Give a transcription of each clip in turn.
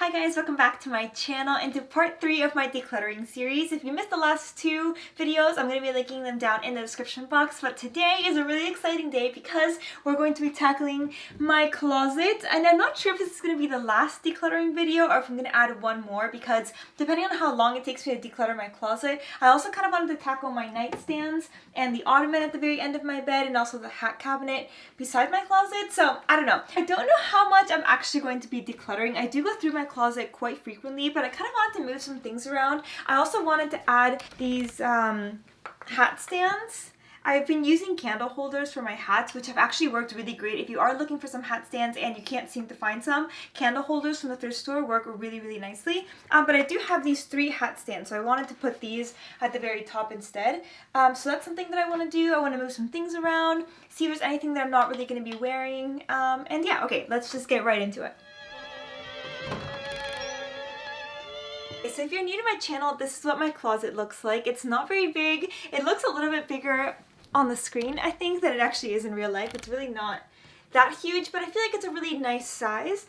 Hi guys, welcome back to my channel and to part 3 of my decluttering series. If you missed the last 2 videos, I'm going to be linking them down in the description box. But today is a really exciting day because we're going to be tackling my closet. And I'm not sure if this is going to be the last decluttering video or if I'm going to add one more because depending on how long it takes me to declutter my closet, I also kind of wanted to tackle my nightstands and the ottoman at the very end of my bed and also the hat cabinet beside my closet. So I don't know. I don't know how much I'm actually going to be decluttering. I do go through my closet quite frequently, but I kind of wanted to move some things around. I also wanted to add these hat stands. I've been using candle holders for my hats, which have actually worked really great. If you are looking for some hat stands and you can't seem to find some, candle holders from the thrift store work really nicely. But I do have these 3 hat stands, so I wanted to put these at the very top instead. So that's something that I want to do. I want to move some things around, see if there's anything that I'm not really going to be wearing. And yeah, okay, let's just get right into it. So if you're new to my channel, this is what my closet looks like. It's not very big. It looks a little bit bigger on the screen, I think, than it actually is in real life. It's really not that huge, but I feel like it's a really nice size.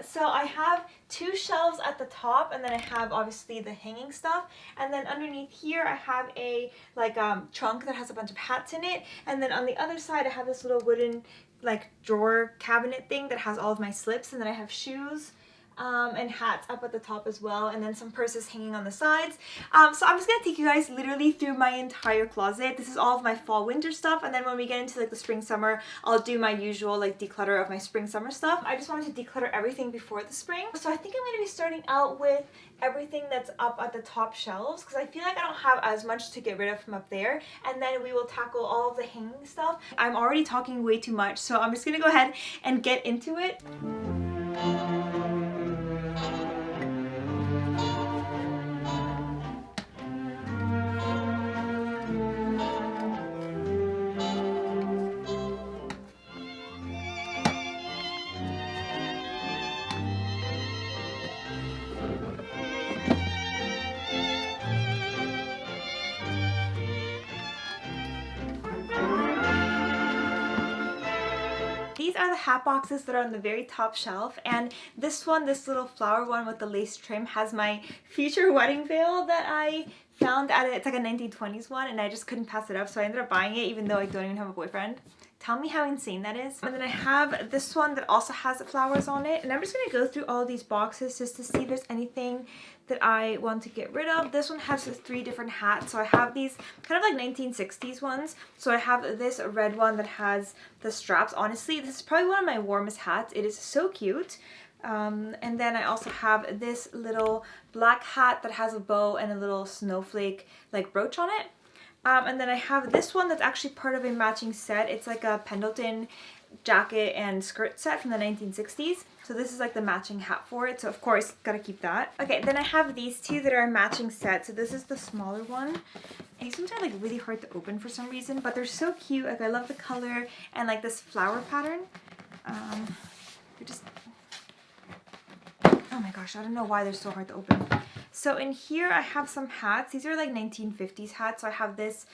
So I have 2 shelves at the top, and then I have obviously the hanging stuff, and then underneath here I have a trunk that has a bunch of hats in it, and then on the other side I have this little wooden drawer cabinet thing that has all of my slips, and then I have shoes and hats up at the top as well, and then some purses hanging on the sides. So I'm just gonna take you guys literally through my entire closet. This is all of my fall winter stuff, and then when we get into the spring summer, I'll do my usual declutter of my spring summer stuff. I just wanted to declutter everything before the spring, so I think I'm gonna be starting out with everything that's up at the top shelves because I feel like I don't have as much to get rid of from up there, and then we will tackle all of the hanging stuff. I'm already talking way too much, so I'm just gonna go ahead and get into it. These are the hat boxes that are on the very top shelf, and this one, this little flower one with the lace trim, has my future wedding veil that I found at it's like a 1920s one, and I just couldn't pass it up, so I ended up buying it even though I don't even have a boyfriend. Tell me how insane that is. And then I have this one that also has flowers on it, and I'm just gonna go through all these boxes just to see if there's anything that I want to get rid of. This one has 3 different hats, so I have these kind of 1960s ones. So I have this red one that has the straps. Honestly, this is probably one of my warmest hats. It is so cute. And then I also have this little black hat that has a bow and a little snowflake brooch on it. And then I have this one that's actually part of a matching set. It's like a Pendleton jacket and skirt set from the 1960s. So this is the matching hat for it. So of course, gotta keep that. Okay, then I have these 2 that are a matching set. So this is the smaller one. And these ones are really hard to open for some reason, but they're so cute. I love the color and this flower pattern. They're just, oh my gosh, I don't know why they're so hard to open. So in here I have some hats. These are 1950s hats. So I have this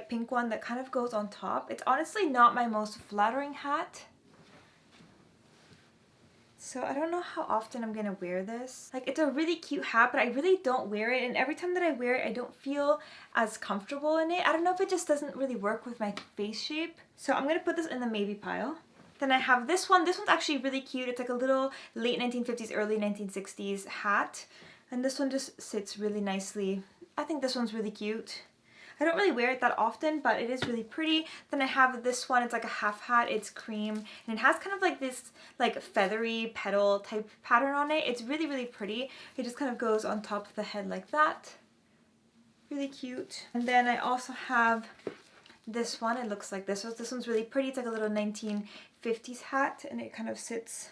pink one that kind of goes on top. It's honestly not my most flattering hat. So I don't know how often I'm gonna wear this. It's a really cute hat, but I really don't wear it, and every time that I wear it I don't feel as comfortable in it. I don't know if it just doesn't really work with my face shape. So I'm gonna put this in the maybe pile. Then I have this one. This one's actually really cute. It's a little late 1950s, early 1960s hat. And this one just sits really nicely. I think this one's really cute. I don't really wear it that often, but it is really pretty. Then I have this one. It's a half hat. It's cream, and it has kind of this feathery petal type pattern on it. It's really pretty. It just kind of goes on top of the head like that. Really cute. And then I also have this one. It looks like this. This one's really pretty. It's a little 1950s hat, and it kind of sits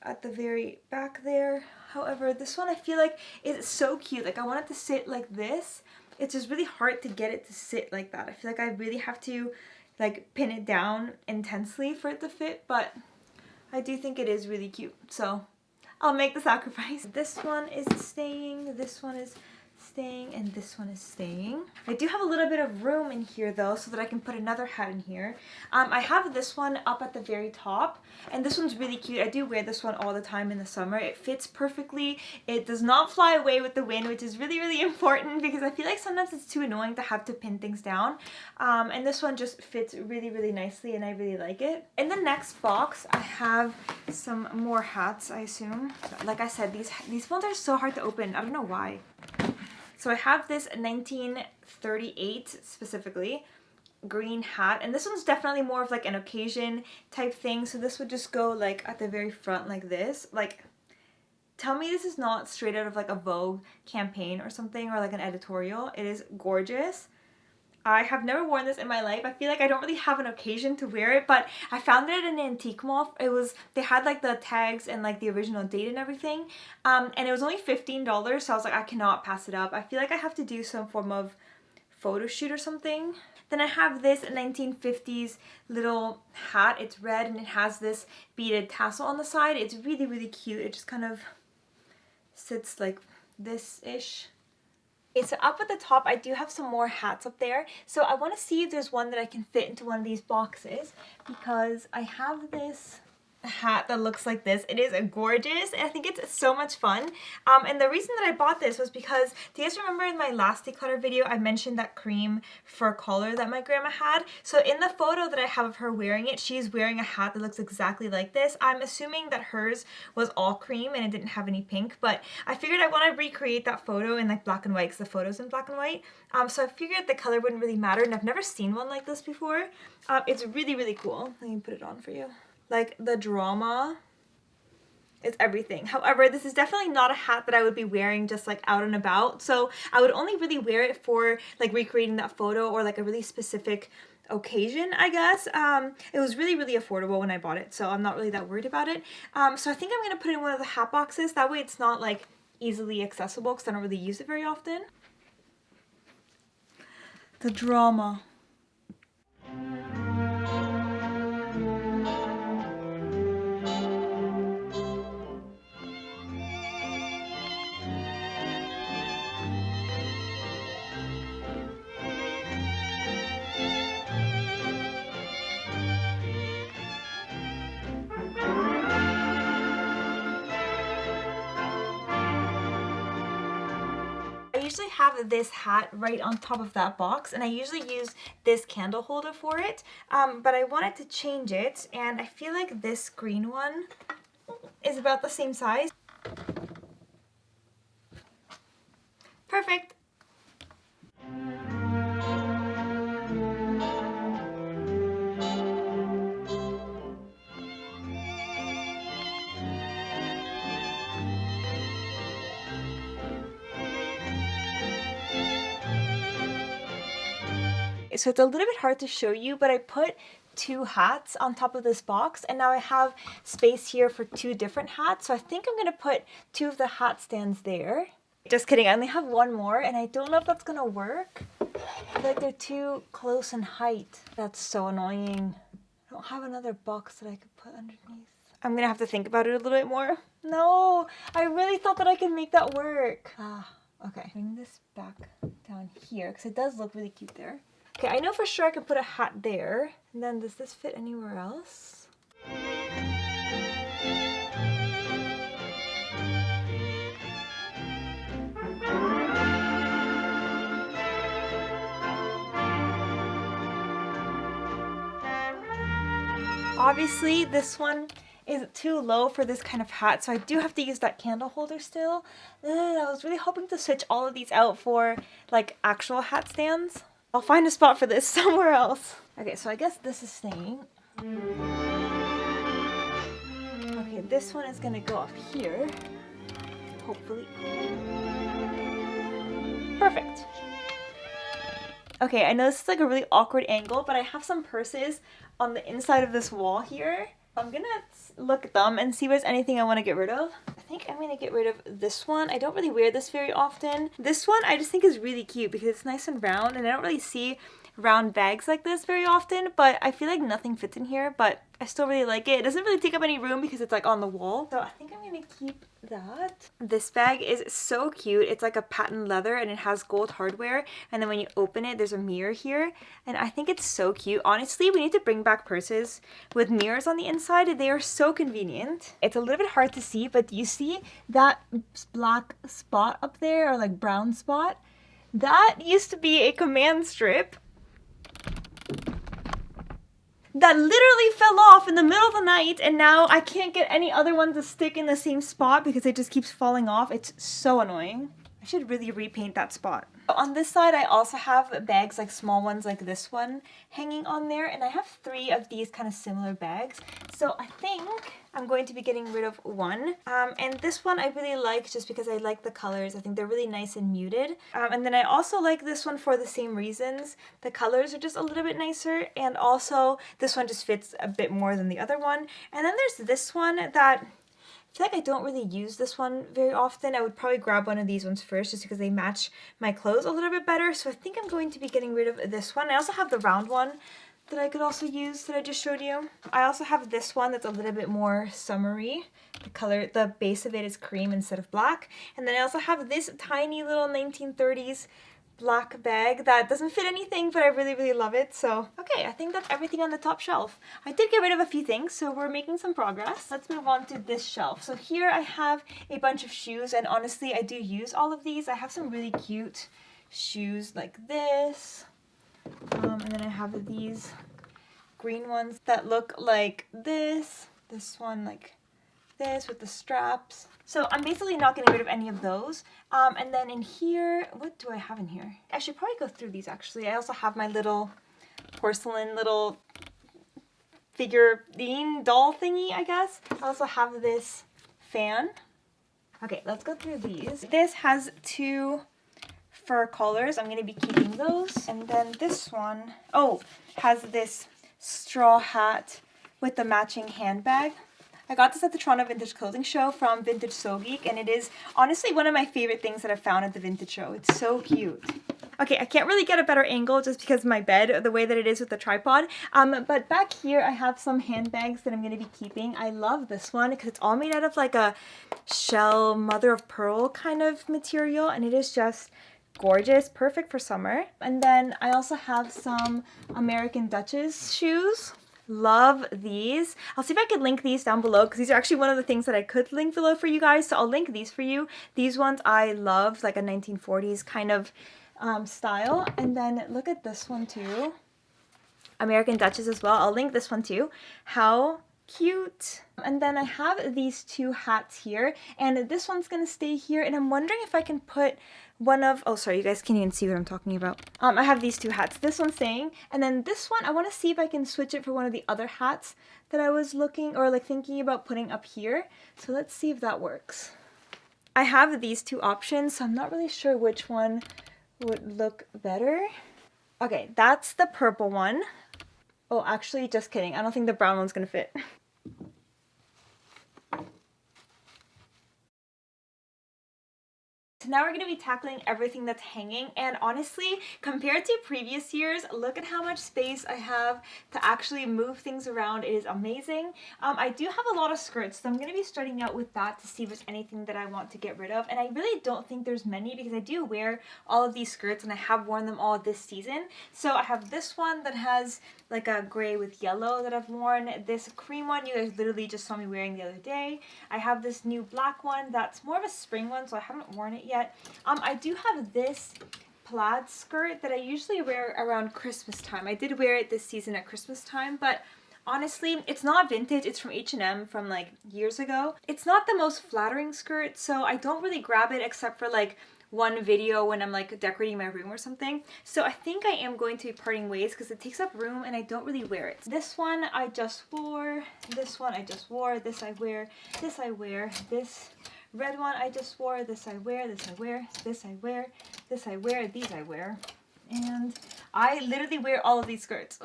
at the very back there. However, this one I feel is so cute. I want it to sit like this. It's just really hard to get it to sit like that. I feel I really have to pin it down intensely for it to fit, but I do think it is really cute. So I'll make the sacrifice. This one is staying. This one is staying and this one is staying. I do have a little bit of room in here though, so that I can put another hat in here. I have this one up at the very top, and this one's really cute. I do wear this one all the time in the summer. It fits perfectly. It does not fly away with the wind, which is really, really important because I feel like sometimes it's too annoying to have to pin things down. And this one just fits really, really nicely and I really like it. In the next box, I have some more hats, I assume. Like I said, these ones are so hard to open. I don't know why. So I have this 1938 specifically green hat, and this one's definitely more of like an occasion type thing. So this would just go like at the very front like this. Like, tell me this is not straight out of like a Vogue campaign or something, or like an editorial. It is gorgeous. I have never worn this in my life. I feel like I don't really have an occasion to wear it, but I found it at an antique mall. They had like the tags and like the original date and everything. And it was only $15, so I was like, I cannot pass it up. I feel like I have to do some form of photo shoot or something. Then I have this 1950s little hat. It's red and it has this beaded tassel on the side. It's really, really cute. It just kind of sits like this-ish. Okay, so up at the top, I do have some more hats up there. So I want to see if there's one that I can fit into one of these boxes, because I have this hat that looks like this. It is gorgeous and I think it's so much fun. And the reason that I bought this was because, do you guys remember in my last declutter video I mentioned that cream fur collar that my grandma had? So in the photo that I have of her wearing it, she's wearing a hat that looks exactly like this. I'm assuming that hers was all cream and it didn't have any pink, but I figured I want to recreate that photo in like black and white because the photo's in black and white. So I figured the color wouldn't really matter, and I've never seen one like this before. It's really, really cool. Let me put it on for you. Like, the drama is everything. However, this is definitely not a hat that I would be wearing just like out and about. So I would only really wear it for like recreating that photo or like a really specific occasion, I guess. It was really, really affordable when I bought it, so I'm not really that worried about it. So I think I'm going to put it in one of the hat boxes. That way it's not like easily accessible because I don't really use it very often. The drama. I usually have this hat right on top of that box, and I usually use this candle holder for it, but I wanted to change it, and I feel like this green one is about the same size. Perfect! So it's a little bit hard to show you, but I put 2 hats on top of this box, and now I have space here for 2 different hats. So I think I'm gonna put 2 of the hat stands there. Just kidding, I only have 1 more, and I don't know if that's gonna work. I feel like they're too close in height. That's so annoying. I don't have another box that I could put underneath. I'm gonna have to think about it a little bit more. No, I really thought that I could make that work. Okay, bring this back down here, because it does look really cute there. Okay, I know for sure I can put a hat there. And then does this fit anywhere else? Obviously, this one is too low for this kind of hat, so I do have to use that candle holder still. I was really hoping to switch all of these out for like actual hat stands. I'll find a spot for this somewhere else. Okay, so I guess this is staying. Okay, this one is gonna go up here. Hopefully. Perfect. Okay, I know this is like a really awkward angle, but I have some purses on the inside of this wall here. I'm gonna look at them and see if there's anything I want to get rid of. I think I'm gonna get rid of this one. I don't really wear this very often. This one I just think is really cute because it's nice and round, and I don't really see round bags like this very often, but I feel like nothing fits in here, but I still really like it. It doesn't really take up any room because it's like on the wall. So I think I'm gonna keep that. This bag is so cute. It's like a patent leather and it has gold hardware. And then when you open it, there's a mirror here. And I think it's so cute. Honestly, we need to bring back purses with mirrors on the inside. They are so convenient. It's a little bit hard to see, but you see that black spot up there, or like brown spot? That used to be a command strip that literally fell off in the middle of the night, and now I can't get any other one to stick in the same spot because it just keeps falling off. It's so annoying. I should really repaint that spot. On this side, I also have bags, like small ones like this one, hanging on there, and I have 3 of these kind of similar bags. So I think I'm going to be getting rid of one. And this one I really like just because I like the colors. I think they're really nice and muted. And then I also like this one for the same reasons. The colors are just a little bit nicer, and also this one just fits a bit more than the other one. And then there's this one that I feel like I don't really use this one very often. I would probably grab one of these ones first just because they match my clothes a little bit better. So I think I'm going to be getting rid of this one. I also have the round one that I could also use that I just showed you. I also have this one that's a little bit more summery. The color, the base of it is cream instead of black. And then I also have this tiny little 1930s black bag that doesn't fit anything, but I really, really love it. So, okay, I think that's everything on the top shelf. I did get rid of a few things, so we're making some progress. Let's move on to this shelf. So here I have a bunch of shoes, and honestly, I do use all of these. I have some really cute shoes like this. And then I have these green ones that look like this. This one like this with the straps. So I'm basically not getting rid of any of those. And then in here, what do I have in here? I should probably go through these actually. I also have my little porcelain little figurine doll thingy, I guess. I also have this fan. Okay, let's go through these. This has 2 fur collars. I'm going to be keeping those. And then this one, has this straw hat with the matching handbag. I got this at the Toronto Vintage Clothing Show from Vintage So Geek, and it is honestly one of my favorite things that I've found at the vintage show. It's so cute. Okay, I can't really get a better angle just because of my bed, the way that it is with the tripod. But back here I have some handbags that I'm going to be keeping. I love this one because it's all made out of like a shell mother of pearl kind of material, and it is just gorgeous, perfect for summer. And then I also have some American Duchess shoes. Love these. I'll see if I can link these down below because these are actually one of the things that I could link below for you guys. So I'll link these for you. These ones I love, like a 1940s kind of style. And then look at this one too. American Duchess as well. I'll link this one too. How cute. And then I have these 2 hats here, and this one's gonna stay here, and I'm wondering if I can put one of, oh sorry, you guys can't even see what I'm talking about. I have these 2 hats. This one's staying, and then this one, I want to see if I can switch it for one of the other hats that I was looking or like thinking about putting up here. So let's see if that works. I have these 2 options, so I'm not really sure which one would look better. Okay, that's the purple one. Oh, actually, just kidding. I don't think the brown one's gonna fit. So now we're going to be tackling everything that's hanging, and honestly, compared to previous years, look at how much space I have to actually move things around. It is amazing. I do have a lot of skirts, so I'm going to be starting out with that to see if there's anything that I want to get rid of, and I really don't think there's many because I do wear all of these skirts and I have worn them all this season. So I have this one that has like a gray with yellow that I've worn, this cream one you guys literally just saw me wearing the other day. I have this new black one that's more of a spring one, so I haven't worn it yet. I do have this plaid skirt that I usually wear around Christmas time. I did wear it this season at Christmas time, but honestly, it's not vintage. It's from H&M from like years ago. It's not the most flattering skirt, so I don't really grab it except for like one video when I'm like decorating my room or something. So I think I am going to be parting ways because it takes up room and I don't really wear it. This one I just wore, this one I just wore, this I wear, this I wear, this red one I just wore, this I wear, this I wear, this I wear, this I wear, these I wear. And I literally wear all of these skirts.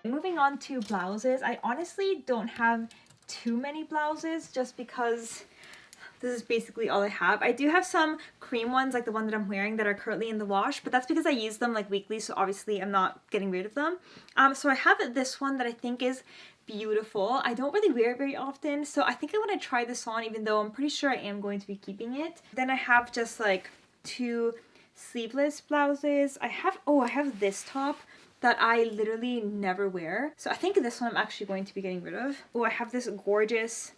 Moving on to blouses, I honestly don't have too many blouses just because This is basically all I have. I do have some cream ones, like the one that I'm wearing, that are currently in the wash, but that's because I use them like weekly, so obviously I'm not getting rid of them. So I have this one that I think is beautiful. I don't really wear it very often, so I think I want to try this on, even though I'm pretty sure I am going to be keeping it. Then I have just like 2 sleeveless blouses. I have this top that I literally never wear. So I think this one I'm actually going to be getting rid of. Oh, I have this gorgeous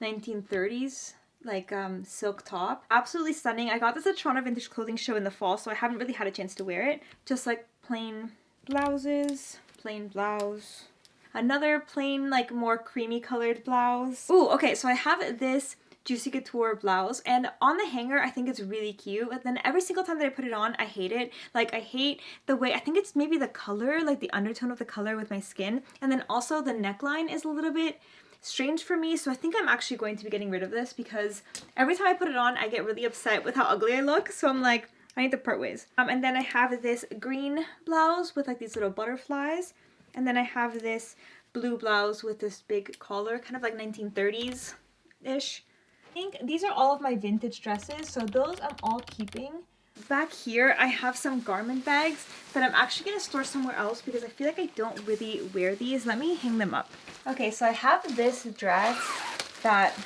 1930s like silk top. Absolutely stunning. I got this at Toronto Vintage Clothing Show in the fall, so I haven't really had a chance to wear it. Just like plain blouses, plain blouse. Another plain, like more creamy colored blouse. Oh, okay, so I have this Juicy Couture blouse, and on the hanger I think it's really cute, but then every single time that I put it on I hate it. Like I hate the way, I think it's maybe the color, like the undertone of the color with my skin, and then also the neckline is a little bit strange for me, so I think I'm actually going to be getting rid of this because every time I put it on I get really upset with how ugly I look, so I'm like, I need to part ways. And then I have this green blouse with like these little butterflies, and then I have this blue blouse with this big collar, kind of like 1930s-ish. I think these are all of my vintage dresses, so those I'm all keeping. Back here, I have some garment bags that I'm actually going to store somewhere else because I feel like I don't really wear these. Let me hang them up. Okay, so I have this dress that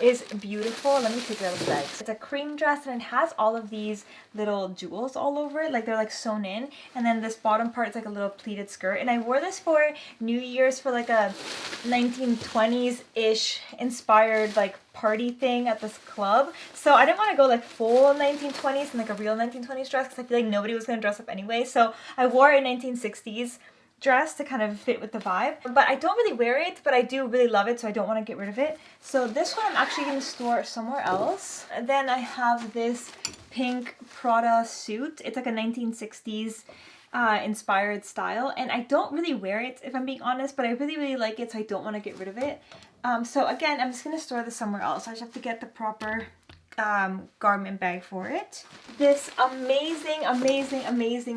is beautiful. Let me take it out of the bag. It's a cream dress and it has all of these little jewels all over it, like they're like sewn in, and then this bottom part is like a little pleated skirt, and I wore this for New Year's for like a 1920s-ish inspired like party thing at this club, so I didn't want to go like full 1920s and like a real 1920s dress because I feel like nobody was going to dress up anyway, so I wore a 1960s dress to kind of fit with the vibe. But I don't really wear it, but I do really love it, so I don't want to get rid of it. So this one I'm actually going to store somewhere else. And then I have this pink Prada suit. It's like a 1960s inspired style, and I don't really wear it if I'm being honest, but I really like it, so I don't want to get rid of it. So again, I'm just going to store this somewhere else. I just have to get the proper garment bag for it. This amazing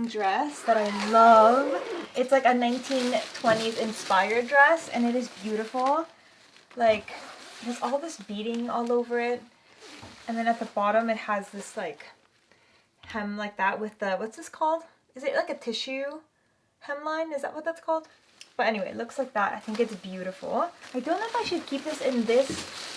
dress that I love. It's like a 1920s inspired dress, and it is beautiful. Like, there's all this beading all over it, and then at the bottom it has this like hem like that with the, what's this called? Is it like a tissue hemline? Is that what that's called? But anyway, it looks like that. I think it's beautiful. I don't know if I should keep this in this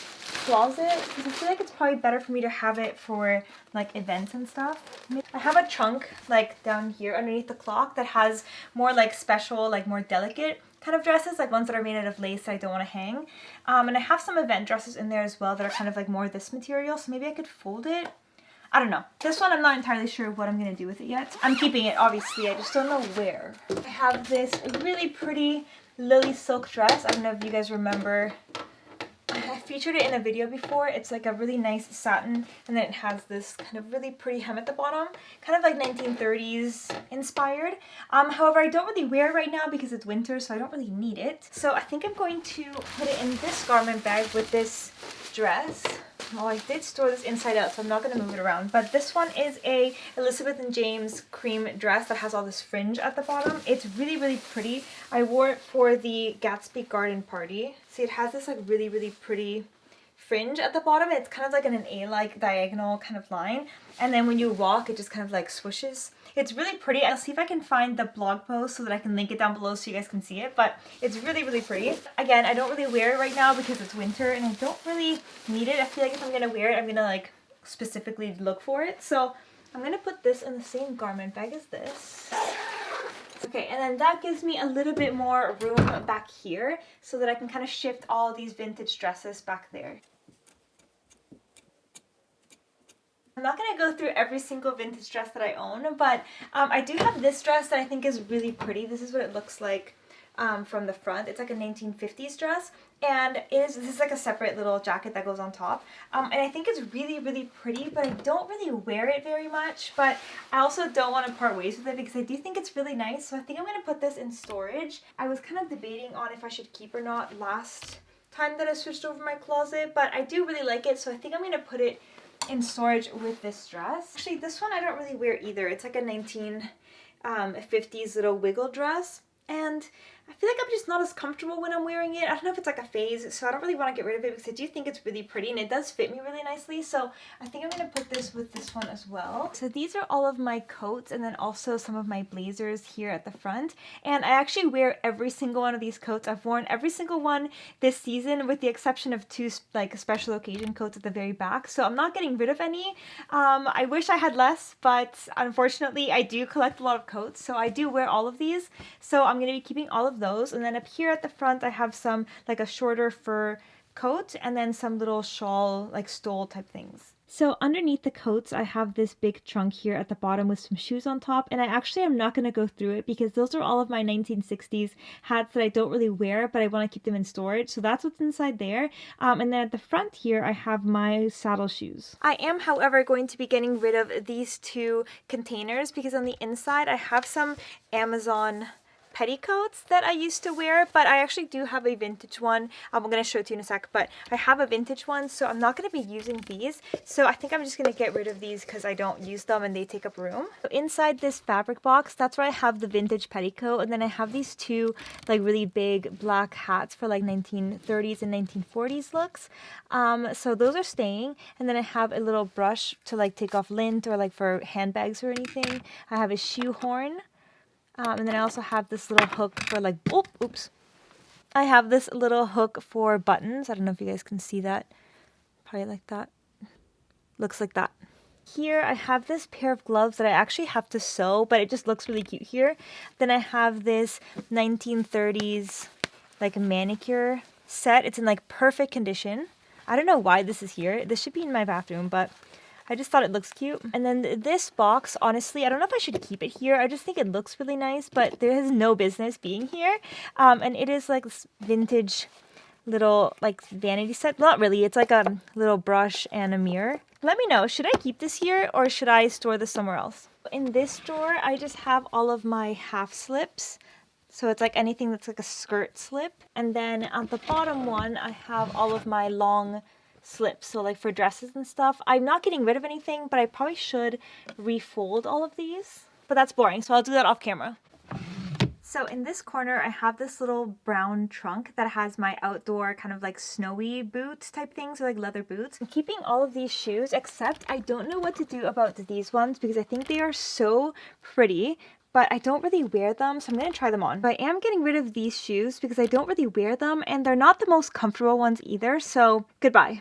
closet because I feel like it's probably better for me to have it for like events and stuff. I have a trunk like down here underneath the clock that has more like special, like more delicate kind of dresses, like ones that are made out of lace that I don't want to hang. And I have some event dresses in there as well that are kind of like more this material, so maybe I could fold it. I don't know. This one I'm not entirely sure what I'm going to do with it yet. I'm keeping it, obviously. I just don't know where. I have this really pretty lily silk dress. I don't know if you guys remember. I featured it in a video before. It's like a really nice satin, and then it has this kind of really pretty hem at the bottom, kind of like 1930s inspired. However, I don't really wear it right now because it's winter, so I don't really need it. So I think I'm going to put it in this garment bag with this dress. Well, I did store this inside out, so I'm not going to move it around. But this one is a Elizabeth and James cream dress that has all this fringe at the bottom. It's really pretty. I wore it for the Gatsby garden party. See, it has this like really pretty fringe at the bottom. It's kind of like an A-like diagonal kind of line. And then when you walk, it just kind of like swooshes. It's really pretty. I'll see if I can find the blog post so that I can link it down below so you guys can see it. But it's really pretty. Again, I don't really wear it right now because it's winter and I don't really need it. I feel like if I'm going to wear it, I'm going to like specifically look for it. So I'm going to put this in the same garment bag as this. Okay, and then that gives me a little bit more room back here so that I can kind of shift all these vintage dresses back there. I'm not going to go through every single vintage dress that I own, but I do have this dress that I think is really pretty. This is what it looks like from the front. It's like a 1950s dress, and this is like a separate little jacket that goes on top. And I think it's really pretty, but I don't really wear it very much. But I also don't want to part ways with it because I do think it's really nice. So I think I'm going to put this in storage. I was kind of debating on if I should keep or not last time that I switched over my closet, but I do really like it, so I think I'm going to put it in storage with this dress. Actually, this one I don't really wear either. It's like a 1950s little wiggle dress. And I feel like I'm just not as comfortable when I'm wearing it. I don't know if it's like a phase, so I don't really want to get rid of it because I do think it's really pretty and it does fit me really nicely. So I think I'm going to put this with this one as well. So these are all of my coats and then also some of my blazers here at the front. And I actually wear every single one of these coats. I've worn every single one this season with the exception of two like special occasion coats at the very back. So I'm not getting rid of any. I wish I had less, but unfortunately I do collect a lot of coats. So I do wear all of these. So I'm going to be keeping all of those, and then up here at the front I have some like a shorter fur coat and then some little shawl like stole type things. So underneath the coats I have this big trunk here at the bottom with some shoes on top, and I actually am not going to go through it because those are all of my 1960s hats that I don't really wear but I want to keep them in storage, so that's what's inside there. And then at the front here I have my saddle shoes. I am however going to be getting rid of these two containers because on the inside I have some Amazon petticoats that I used to wear, but I actually do have a vintage one. I'm going to show it to you in a sec, but I have a vintage one, so I'm not going to be using these. So I think I'm just going to get rid of these because I don't use them and they take up room. So inside this fabric box, that's where I have the vintage petticoat, and then I have these two like really big black hats for like 1930s and 1940s looks. So those are staying, and then I have a little brush to like take off lint or like for handbags or anything. I have a shoe horn. And then I also have this little hook for like, oops. I have this little hook for buttons. I don't know if you guys can see that. Probably like that. Looks like that. Here I have this pair of gloves that I actually have to sew, but it just looks really cute here. Then I have this 1930s like manicure set. It's in like perfect condition. I don't know why this is here. This should be in my bathroom, but I just thought it looks cute. And then this box, honestly, I don't know if I should keep it here. I just think it looks really nice, but there has no business being here. And it is like this vintage little like vanity set. Not really, it's like a little brush and a mirror. Let me know, should I keep this here or should I store this somewhere else? In this drawer, I just have all of my half slips. So it's like anything that's like a skirt slip. And then on the bottom one, I have all of my long slips, so like for dresses and stuff. I'm not getting rid of anything, but I probably should refold all of these, but that's boring, so I'll do that off camera. So in this corner I have this little brown trunk that has my outdoor kind of like snowy boots type things, or like leather boots. I'm keeping all of these shoes, except I don't know what to do about these ones because I think they are so pretty, but I don't really wear them, so I'm going to try them on. But I am getting rid of these shoes because I don't really wear them, and they're not the most comfortable ones either, so goodbye.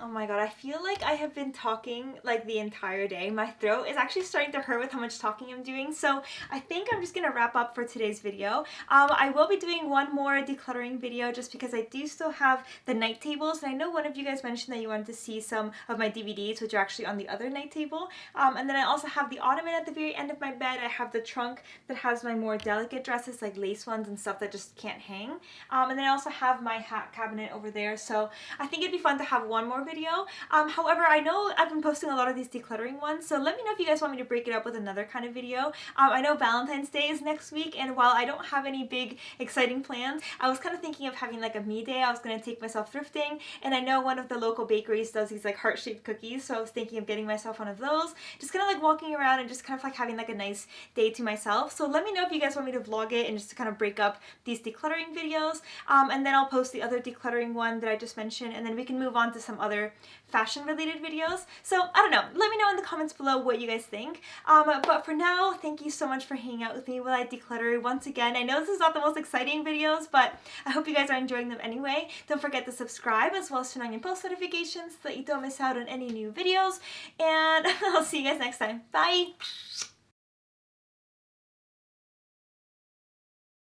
Oh my god, I feel like I have been talking like the entire day. My throat is actually starting to hurt with how much talking I'm doing, so I think I'm just gonna wrap up for today's video. I will be doing one more decluttering video just because I do still have the night tables, and I know one of you guys mentioned that you wanted to see some of my DVDs, which are actually on the other night table. And then I also have the ottoman at the very end of my bed. I have the trunk that has my more delicate dresses, like lace ones and stuff that just can't hang. And then I also have my hat cabinet over there, so I think it'd be fun to have one more video. However, I know I've been posting a lot of these decluttering ones, so let me know if you guys want me to break it up with another kind of video. I know Valentine's Day is next week, and while I don't have any big exciting plans, I was kind of thinking of having like a me day. I was going to take myself thrifting, and I know one of the local bakeries does these like heart-shaped cookies, so I was thinking of getting myself one of those. Just kind of like walking around and just kind of like having like a nice day to myself. So let me know if you guys want me to vlog it and just to kind of break up these decluttering videos. And then I'll post the other decluttering one that I just mentioned, and then we can move on to some other fashion related videos. So I don't know, let me know in the comments below what you guys think. But for now, thank you so much for hanging out with me while I declutter once again. I know this is not the most exciting videos, but I hope you guys are enjoying them anyway. Don't forget to subscribe as well as turn on your post notifications so that you don't miss out on any new videos, and I'll see you guys next time. Bye!